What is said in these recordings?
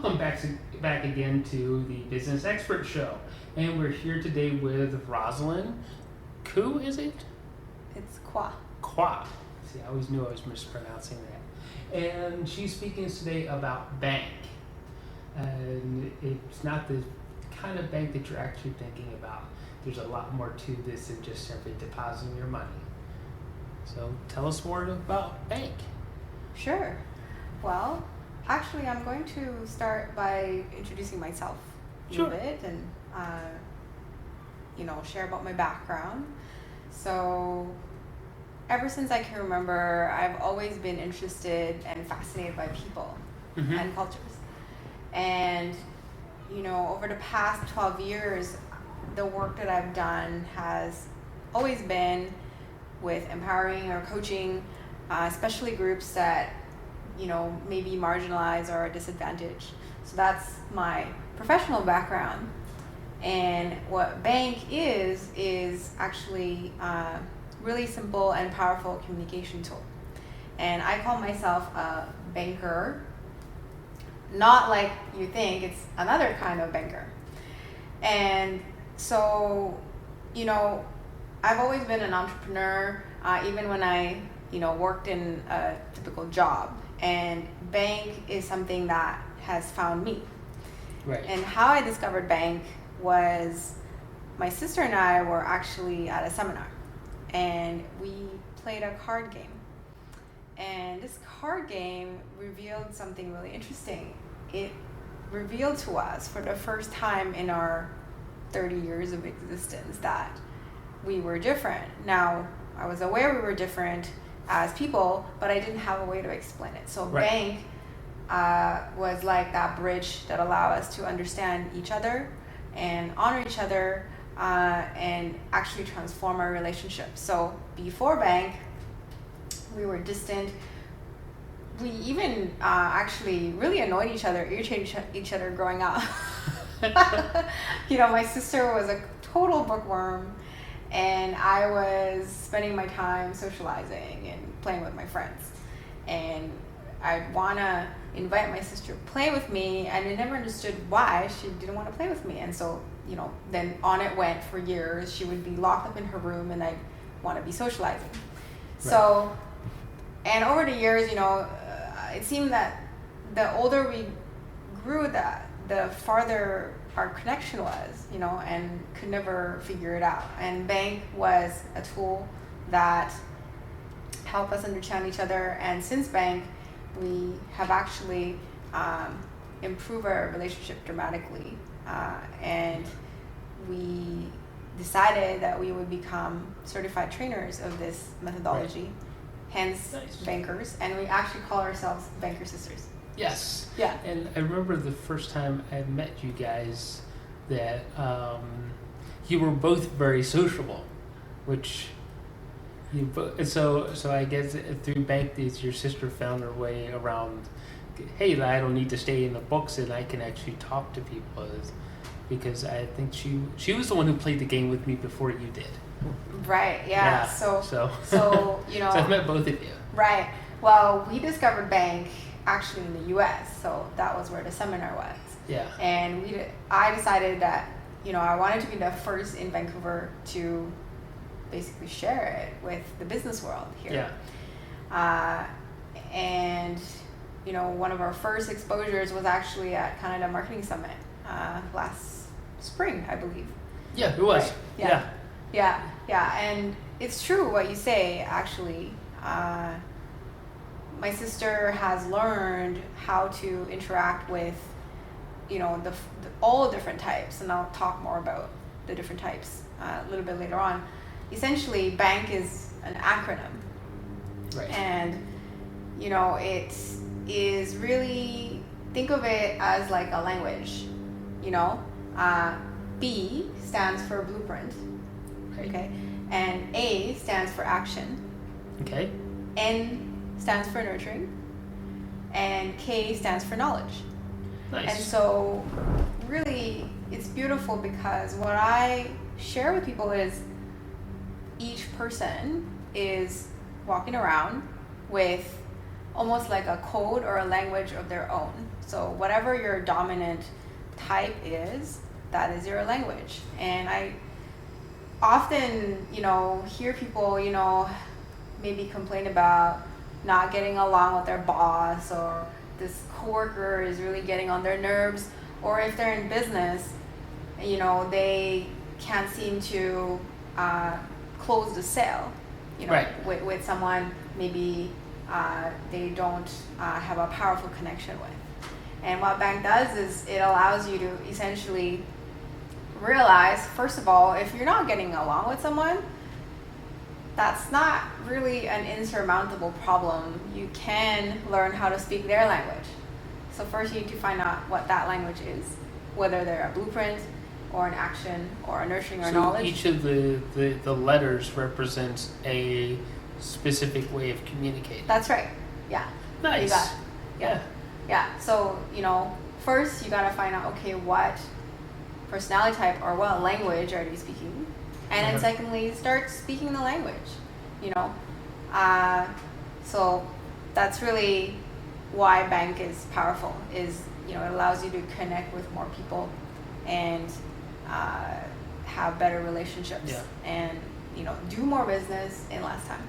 Welcome back again to the Business Expert Show. And we're here today with Rosalind. Ku, is it? It's Kwa. Kwa. See, I always knew I was mispronouncing that. And she's speaking today about bank. And it's not the kind of bank that you're actually thinking about. There's a lot more to this than just simply depositing your money. So tell us more about bank. Sure. Well, actually, I'm going to start by introducing myself a little bit and, share about my background. So, ever since I can remember, I've always been interested and fascinated by people and cultures. And, over the past 12 years, the work that I've done has always been with empowering or coaching, especially groups that maybe marginalized or disadvantaged. So that's my professional background. And what bank is actually a really simple and powerful communication tool. And I call myself a banker, not like you think, it's another kind of banker. And so, I've always been an entrepreneur, even when I, worked in a typical job. And bank is something that has found me. Right. And how I discovered bank was my sister and I were actually at a seminar, and we played a card game. And this card game revealed something really interesting. It revealed to us for the first time in our 30 years of existence that we were different. Now, I was aware we were different as people, but I didn't have a way to explain it. So bank was like that bridge that allowed us to understand each other and honor each other and actually transform our relationship. So before bank, we were distant. We even actually really annoyed each other, irritated each other growing up. My sister was a total bookworm, and I was spending my time socializing and playing with my friends. And I'd want to invite my sister to play with me, and I never understood why she didn't want to play with me. And so, then on it went for years. She would be locked up in her room, and I'd want to be socializing. Right. So, and over the years, it seemed that the older we grew, the farther our connection was, and could never figure it out. And bank was a tool that helped us understand each other. And since bank, we have actually improved our relationship dramatically. And we decided that we would become certified trainers of this methodology, hence bankers. And we actually call ourselves Banker Sisters. Yes. Yeah. And I remember the first time I met you guys that you were both very sociable, which so I guess through bank your sister found her way around. Hey, I don't need to stay in the books, and I can actually talk to people, because I think she was the one who played the game with me before you did. Right. Yeah. So so I've met both of you. Right. Well, we discovered bank actually in the U.S., so that was where the seminar was. Yeah. And I decided that I wanted to be the first in Vancouver to basically share it with the business world here. Yeah. And one of our first exposures was actually at Canada Marketing Summit last spring, I believe. Yeah, it was. Right? Yeah. And it's true what you say, actually. My sister has learned how to interact with, all different types, and I'll talk more about the different types a little bit later on. Essentially, bank is an acronym. Right. And, it is really, think of it as like a language, B stands for blueprint. Right. Okay. And A stands for action. Okay. N stands for nurturing, and K stands for knowledge. Nice. And so really it's beautiful, because what I share with people is each person is walking around with almost like a code or a language of their own. So whatever your dominant type is, that is your language. And I often, hear people, maybe complain about not getting along with their boss, or this coworker is really getting on their nerves, or if they're in business, they can't seem to close the sale, Right. with someone maybe they don't have a powerful connection with. And what bank does is it allows you to essentially realize, first of all, if you're not getting along with someone, that's not really an insurmountable problem. You can learn how to speak their language. So first you need to find out what that language is, whether they're a blueprint or an action or a nurturing or So knowledge. each of the letters represents a specific way of communicating. That's right. Yeah. Nice. You got it. Yeah. So, first you gotta find out, okay, what personality type or what language are you speaking? And then secondly, start speaking the language, So that's really why bank is powerful, is, it allows you to connect with more people and have better relationships and, do more business in less time.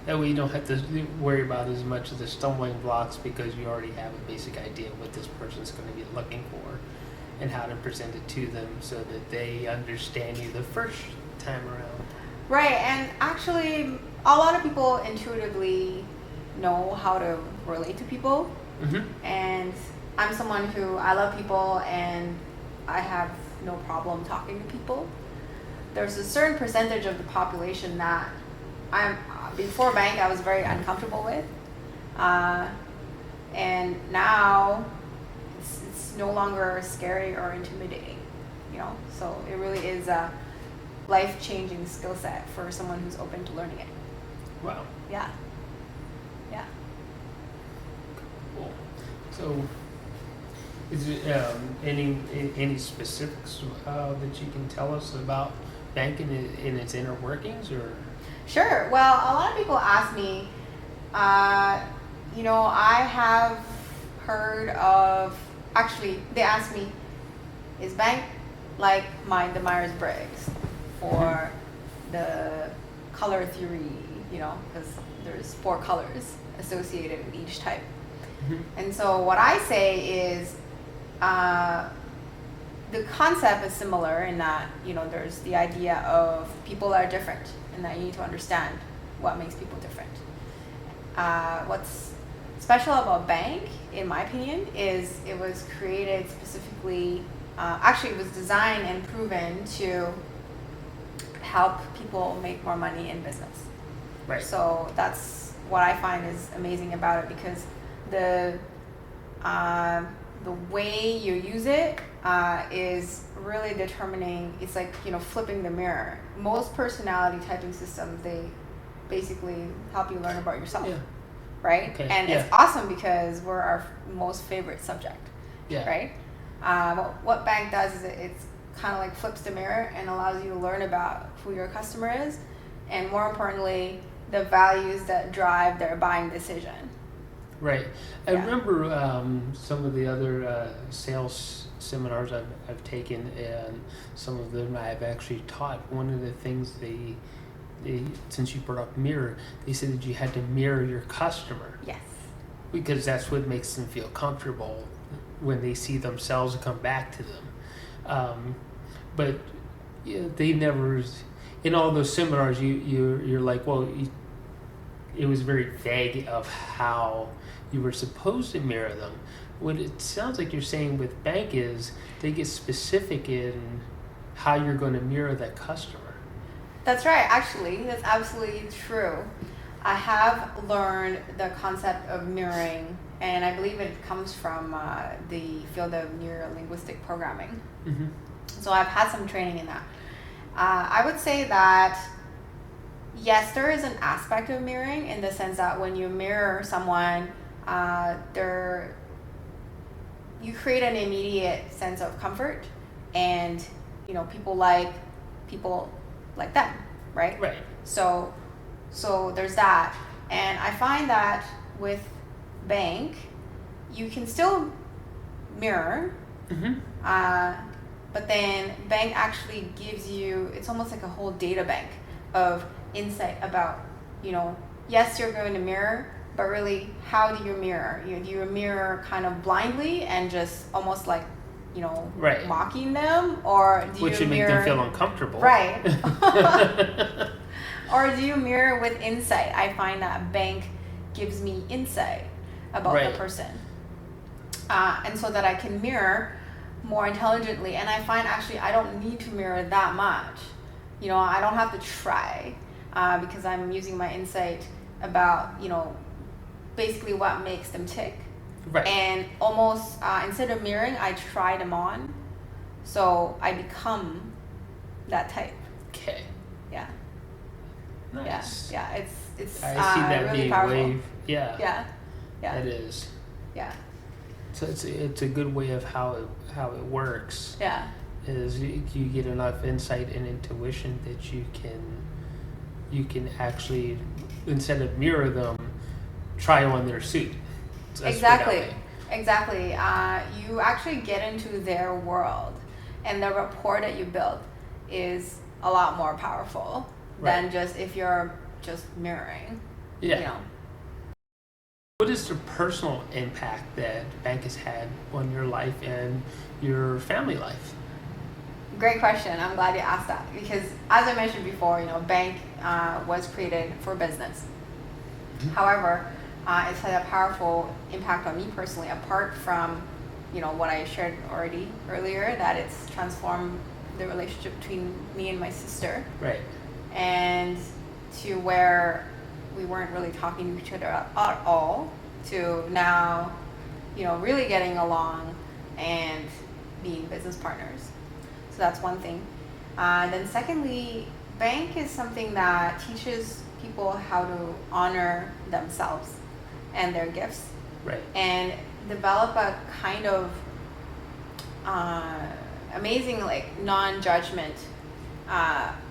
That way you don't have to worry about as much of the stumbling blocks, because you already have a basic idea of what this person's going to be looking for and how to present it to them so that they understand you the first time around. Right, and actually a lot of people intuitively know how to relate to people. Mm-hmm. And I'm someone who, I love people and I have no problem talking to people. There's a certain percentage of the population that before bank I was very uncomfortable with, and now it's no longer scary or intimidating, so it really is a life-changing skill set for someone who's open to learning it. Wow. Yeah. Cool. So, is it any specifics that you can tell us about bank in its inner workings, or? Sure. Well, a lot of people ask me, I have heard of, actually, they ask me, is bank like the Myers-Briggs or the color theory, because there's 4 colors associated with each type. Mm-hmm. And so what I say is, the concept is similar in that, there's the idea of people are different, and that you need to understand what makes people different. What's special about bank, in my opinion, is it was created specifically, actually it was designed and proven to help people make more money in business. Right. So that's what I find is amazing about it, because the way you use it is really determining. It's like, flipping the mirror. Most personality typing systems, they basically help you learn about yourself. Yeah. Right? Okay. And it's awesome because we're our most favorite subject. Yeah. Right? What bank does is it's kind of like flips the mirror and allows you to learn about who your customer is, and more importantly, the values that drive their buying decision. Right. I remember some of the other sales seminars I've taken, and some of them I've actually taught. One of the things they since you brought up mirror, they said that you had to mirror your customer. Yes. Because that's what makes them feel comfortable when they see themselves come back to them. But they never, in all those seminars, you're like, well, it was very vague of how you were supposed to mirror them. What it sounds like you're saying with bank is they get specific in how you're going to mirror that customer. That's right. Actually, that's absolutely true. I have learned the concept of mirroring, and I believe it comes from the field of neuro-linguistic programming. Mm-hmm. So I've had some training in that. I would say that yes, there is an aspect of mirroring in the sense that when you mirror someone, you create an immediate sense of comfort, and people like them, right? Right. So there's that. And I find that with bank, you can still mirror, but then bank actually gives you, it's almost like a whole data bank of insight about, yes, you're going to mirror, but really, how do you mirror? Do you mirror kind of blindly and just almost like, right. mocking them? Or do Which you would make them feel uncomfortable. Right. Or do you mirror with insight? I find that bank gives me insight about the person. And so that I can mirror more intelligently. And I find actually I don't need to mirror that much. I don't have to try because I'm using my insight about, basically what makes them tick. Right. And almost instead of mirroring, I try them on. So I become that type. Okay. Yeah. Nice. Yeah. It's I see that really being powerful. wave. Yeah. Yeah. It is. Yeah. So it's a good way of how it works. Yeah. Is you get enough insight and intuition that you can actually, instead of mirror them, try on their suit. So Exactly. You actually get into their world, and the rapport that you build is a lot more powerful than just if you're just mirroring. Yeah. What is the personal impact that the bank has had on your life and your family life? Great question. I'm glad you asked that because, as I mentioned before, bank was created for business. However, it's had a powerful impact on me personally. Apart from, what I shared already earlier, that it's transformed the relationship between me and my sister. Right. And to where we weren't really talking to each other at all, to now, really getting along and being business partners. So that's one thing. Then secondly, bank is something that teaches people how to honor themselves and their gifts. Right. And develop a kind of amazing non-judgment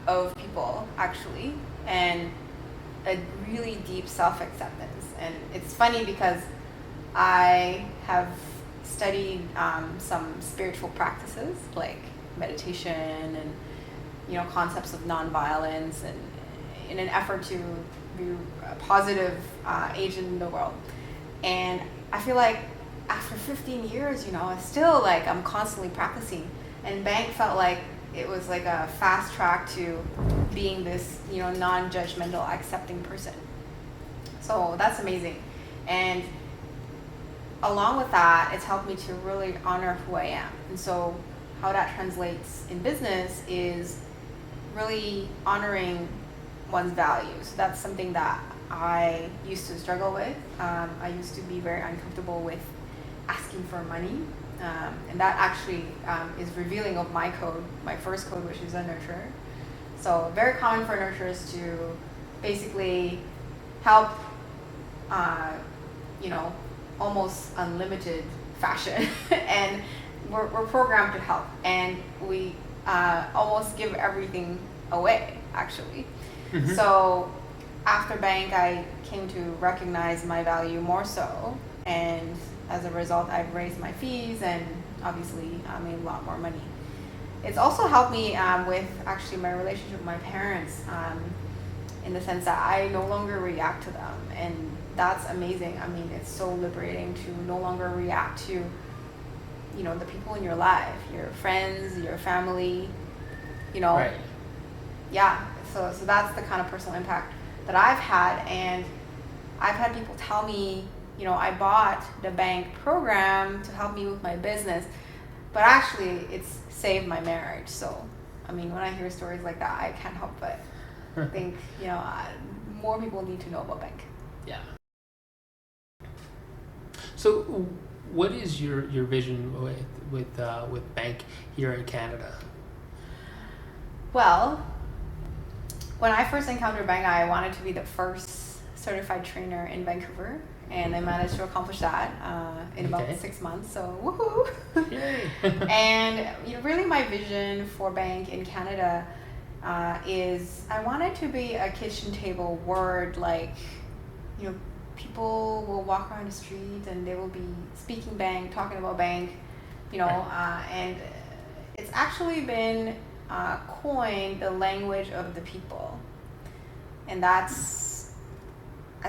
of people actually, and a really deep self-acceptance. And it's funny because I have studied some spiritual practices like meditation and concepts of nonviolence, and in an effort to be a positive agent in the world. And I feel like after 15 years, it's still I'm constantly practicing. And bank felt like it was like a fast track to being this, non-judgmental, accepting person. So that's amazing. And along with that, it's helped me to really honor who I am. And so how that translates in business is really honoring one's values. That's something that I used to struggle with. I used to be very uncomfortable with asking for money. And that actually is revealing of my code, my first code, which is a nurturer. So very common for nurturers to basically help, almost unlimited fashion. And we're programmed to help. And we almost give everything away, actually. So after bank, I came to recognize my value more so. And as a result, I've raised my fees and obviously made a lot more money. It's also helped me with actually my relationship with my parents, in the sense that I no longer react to them. And that's amazing. I mean, it's so liberating to no longer react to, the people in your life, your friends, your family, Right. Yeah. So that's the kind of personal impact that I've had. And I've had people tell me, I bought the bank program to help me with my business, but actually it's saved my marriage. So, I mean, when I hear stories like that, I can't help but think, more people need to know about bank. Yeah. So, what is your vision with bank here in Canada? Well, when I first encountered bank, I wanted to be the first certified trainer in Vancouver, and I managed to accomplish that in about 6 months. So woohoo! Yay! And really, my vision for bank in Canada is I wanted to be a kitchen table word you know, people will walk around the street and they will be speaking bank, talking about bank, you know, and it's actually been coined the language of the people. And I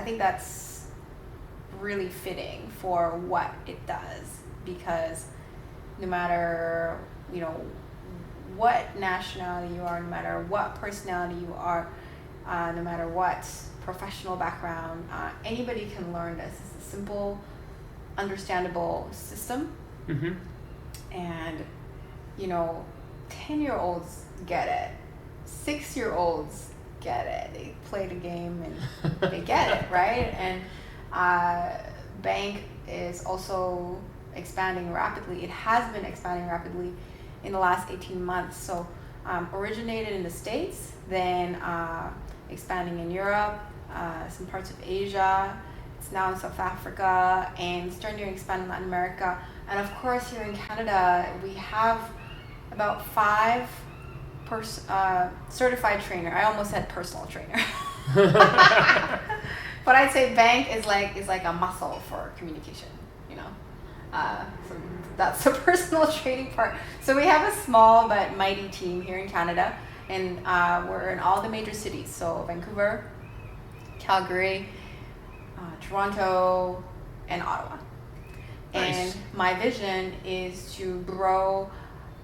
think that's really fitting for what it does, because no matter, you know, what nationality you are, no matter what personality you are, no matter what professional background, anybody can learn this. It's a simple, understandable system. Mm-hmm. And, you know, 10-year-olds get it. 6-year-olds get it. They play the game and they get it, right? And bank is also expanding rapidly. It has been expanding rapidly in the last 18 months. So originated in the States, then expanding in Europe, some parts of Asia. It's now in South Africa and starting to expand in Latin America. And of course, here in Canada, we have about 5 certified trainer. I almost said personal trainer. But I'd say bank is like a muscle for communication, you know. So that's the personal training part. So we have a small but mighty team here in Canada, and we're in all the major cities. So Vancouver, Calgary, Toronto, and Ottawa. Nice. And my vision is to grow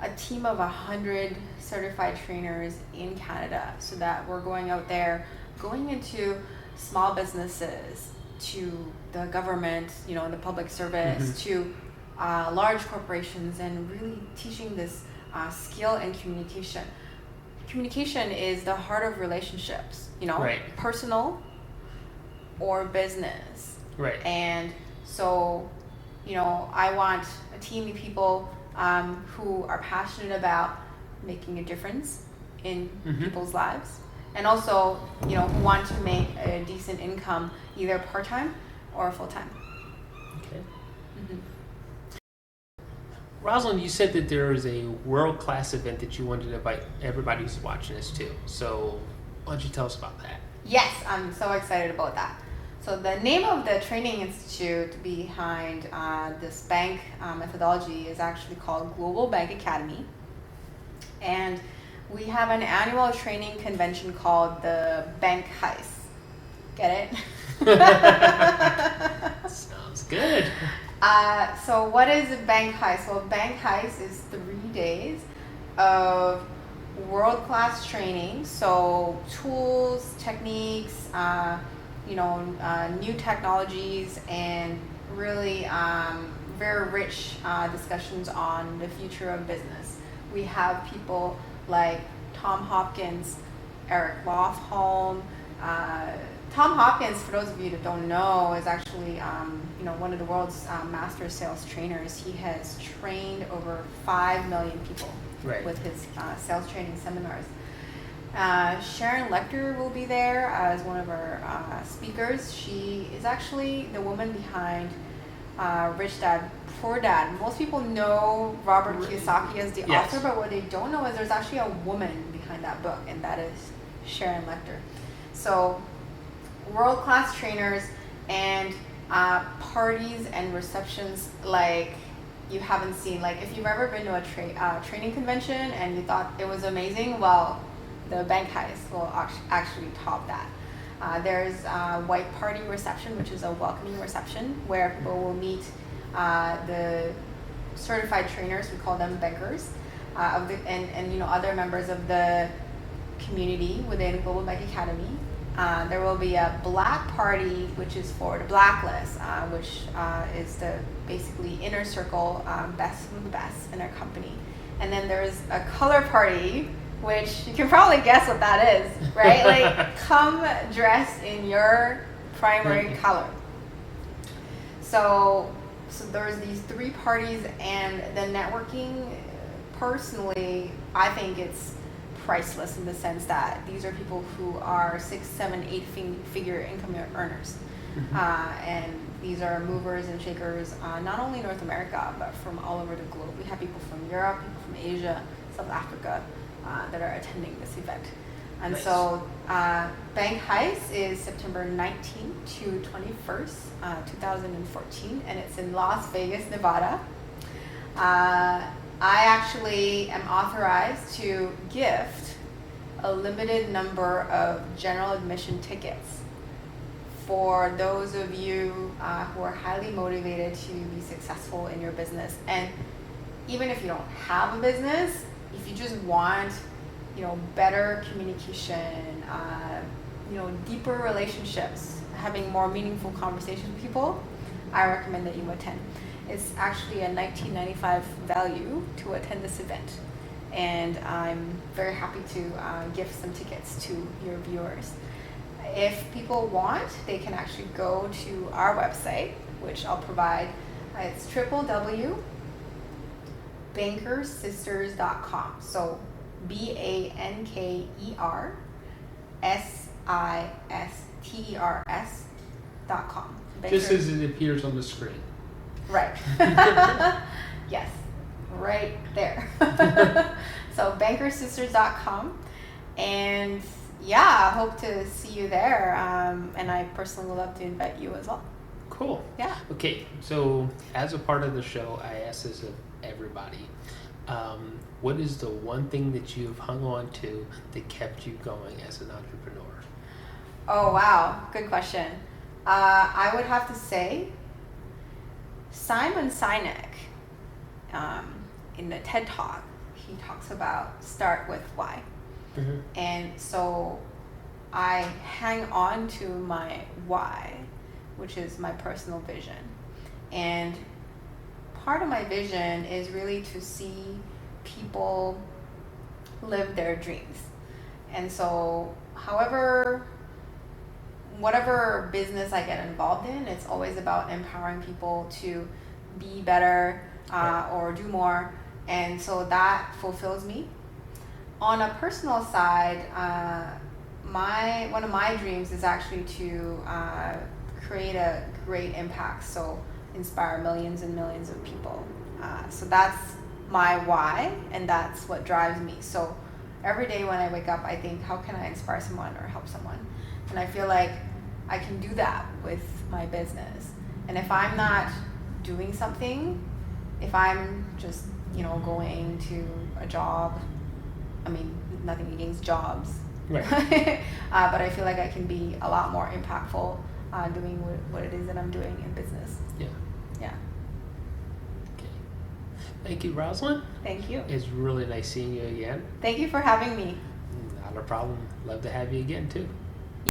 a team of 100 certified trainers in Canada, so that we're going out there, going into small businesses, to the government, you know, the public service, Mm-hmm. to large corporations, and really teaching this skill in communication. Communication is the heart of relationships, you know, Right. personal or business. Right. And so, you know, I want a team of people who are passionate about making a difference in Mm-hmm. people's lives, and also, you know, who want to make a decent income, either part-time or full-time. Okay. Mm-hmm. Rosalind, you said that there is a world-class event that you wanted to invite everybody who's watching this to. So why don't you tell us about that? Yes, I'm so excited about that. So the name of the training institute behind this bank methodology is actually called Global Bank Academy. And we have an annual training convention called the Bank Heist. Get it? Sounds good. So what is a Bank Heist? Well, Bank Heist is 3 days of world-class training. So tools, techniques, new technologies, and really very rich discussions on the future of business. We have people like Tom Hopkins, Eric Lofholm. Tom Hopkins, for those of you that don't know, is actually one of the world's master sales trainers. He has trained over 5 million people Right. with his sales training seminars. Sharon Lecter will be there as one of our speakers. She is actually the woman behind Rich Dad, Poor Dad. Most people know Robert Kiyosaki as the Yes. author, but what they don't know is there's actually a woman behind that book, and that is Sharon Lecter. So world-class trainers and parties and receptions like you haven't seen. Like if you've ever been to a training convention and you thought it was amazing, well, the Bank Heist will actually top that. There's a white party reception, which is a welcoming reception where people will meet the certified trainers, we call them bankers, and other members of the community within Global Bank Academy. There will be a black party, which is for the blacklist, which is the basically inner circle, best of the best in our company. And then there's a color party, which you can probably guess what that is, right? Like, come dressed in your primary color. So there's these 3 parties, and the networking, personally, I think it's priceless in the sense that these are people who are 6, 7, 8 figure income earners. And these are movers and shakers, not only in North America, but from all over the globe. We have people from Europe, people from Asia, South Africa, that are attending this event. And Nice. so Bank Heist is September 19th to 21st, 2014, and it's in Las Vegas, Nevada. I actually am authorized to gift a limited number of general admission tickets for those of you who are highly motivated to be successful in your business. And even if you don't have a business, if you just want, better communication, deeper relationships, having more meaningful conversations with people, I recommend that you attend. It's actually a $19.95 value to attend this event. And I'm very happy to gift some tickets to your viewers. If people want, they can actually go to our website, which I'll provide. It's www.bankersisters.com. So BANKERSISTERS.com. Just as it appears on the screen. Right. Yes, right there. So bankersisters.com. And yeah, I hope to see you there. And I personally would love to invite you as well. Cool. Yeah. Okay, so as a part of the show, I ask this of everybody. What is the one thing that you've hung on to that kept you going as an entrepreneur? Oh, wow. Good question. I would have to say Simon Sinek, in the TED Talk, he talks about start with why. Mm-hmm. And so I hang on to my why, which is my personal vision. And part of my vision is really to see people live their dreams. And so whatever business I get involved in, it's always about empowering people to be better or do more. And so that fulfills me. On a personal side, one of my dreams is actually to create a great impact, so inspire millions and millions of people. So that's my why, and that's what drives me. So every day when I wake up, I think, how can I inspire someone or help someone? And I feel like I can do that with my business. And if I'm not doing something, if I'm just, going to a job, I mean, nothing against jobs, Right. but I feel like I can be a lot more impactful doing what it is that I'm doing in business. Yeah. Yeah. Okay. Thank you, Rosalind. Thank you. It's really nice seeing you again. Thank you for having me. Not a problem. Love to have you again, too.